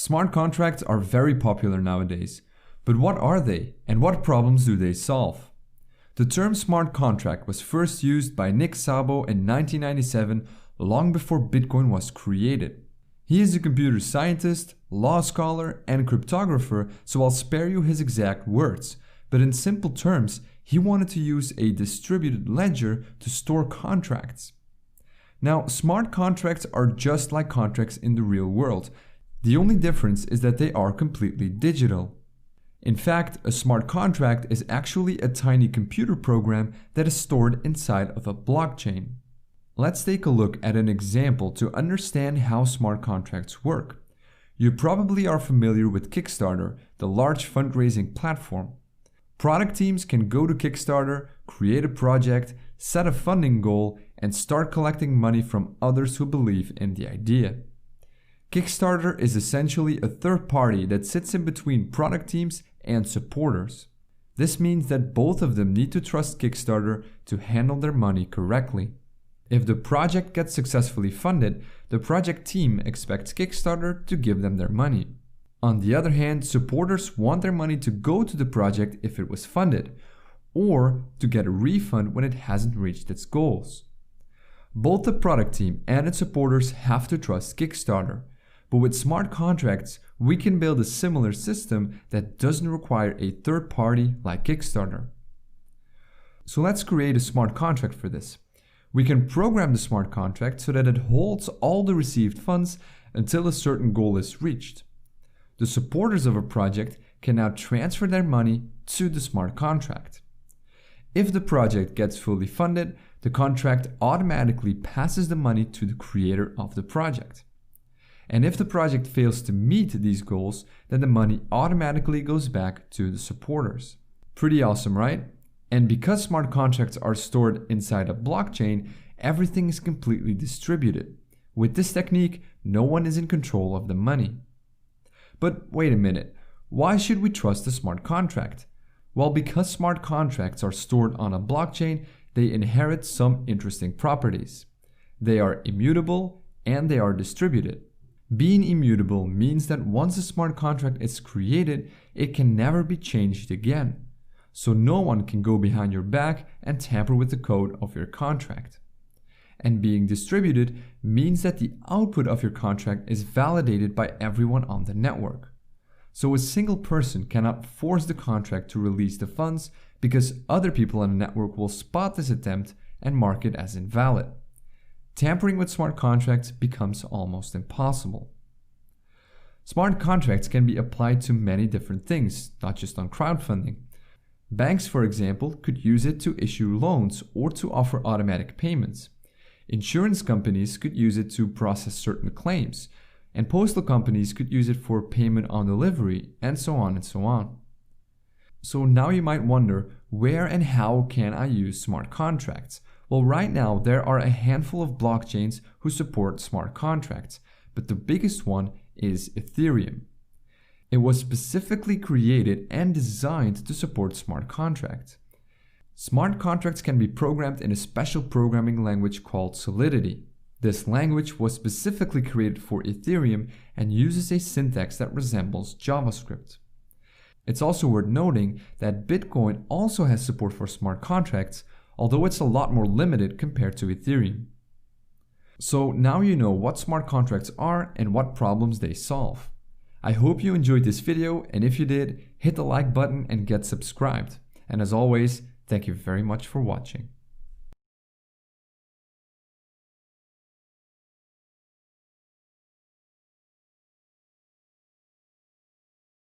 Smart contracts are very popular nowadays, but what are they and what problems do they solve? The term smart contract was first used by Nick Szabo in 1997, long before Bitcoin was created. He is a computer scientist, law scholar, and cryptographer, so I'll spare you his exact words, but in simple terms, he wanted to use a distributed ledger to store contracts. Now, smart contracts are just like contracts in the real world. The only difference is that they are completely digital. In fact, a smart contract is actually a tiny computer program that is stored inside of a blockchain. Let's take a look at an example to understand how smart contracts work. You probably are familiar with Kickstarter, the large fundraising platform. Product teams can go to Kickstarter, create a project, set a funding goal, and start collecting money from others who believe in the idea. Kickstarter is essentially a third party that sits in between product teams and supporters. This means that both of them need to trust Kickstarter to handle their money correctly. If the project gets successfully funded, the project team expects Kickstarter to give them their money. On the other hand, supporters want their money to go to the project if it was funded, or to get a refund when it hasn't reached its goals. Both the product team and its supporters have to trust Kickstarter. But with smart contracts, we can build a similar system that doesn't require a third party like Kickstarter. So let's create a smart contract for this. We can program the smart contract so that it holds all the received funds until a certain goal is reached. The supporters of a project can now transfer their money to the smart contract. If the project gets fully funded, the contract automatically passes the money to the creator of the project. And if the project fails to meet these goals, then the money automatically goes back to the supporters. Pretty awesome, right? And because smart contracts are stored inside a blockchain, everything is completely distributed. With this technique, no one is in control of the money. But wait a minute, why should we trust a smart contract? Well, because smart contracts are stored on a blockchain, they inherit some interesting properties. They are immutable and they are distributed. Being immutable means that once a smart contract is created, it can never be changed again. So no one can go behind your back and tamper with the code of your contract. And being distributed means that the output of your contract is validated by everyone on the network. So a single person cannot force the contract to release the funds because other people on the network will spot this attempt and mark it as invalid. Tampering with smart contracts becomes almost impossible. Smart contracts can be applied to many different things, not just on crowdfunding. Banks, for example, could use it to issue loans or to offer automatic payments. Insurance companies could use it to process certain claims, and postal companies could use it for payment on delivery, and so on and so on. So now you might wonder, where and how can I use smart contracts? Well, right now there are a handful of blockchains who support smart contracts, but the biggest one is Ethereum. It was specifically created and designed to support smart contracts. Smart contracts can be programmed in a special programming language called Solidity. This language was specifically created for Ethereum and uses a syntax that resembles JavaScript. It's also worth noting that Bitcoin also has support for smart contracts, although it's a lot more limited compared to Ethereum. So now you know what smart contracts are and what problems they solve. I hope you enjoyed this video, and if you did, hit the like button and get subscribed. And as always, thank you very much for watching.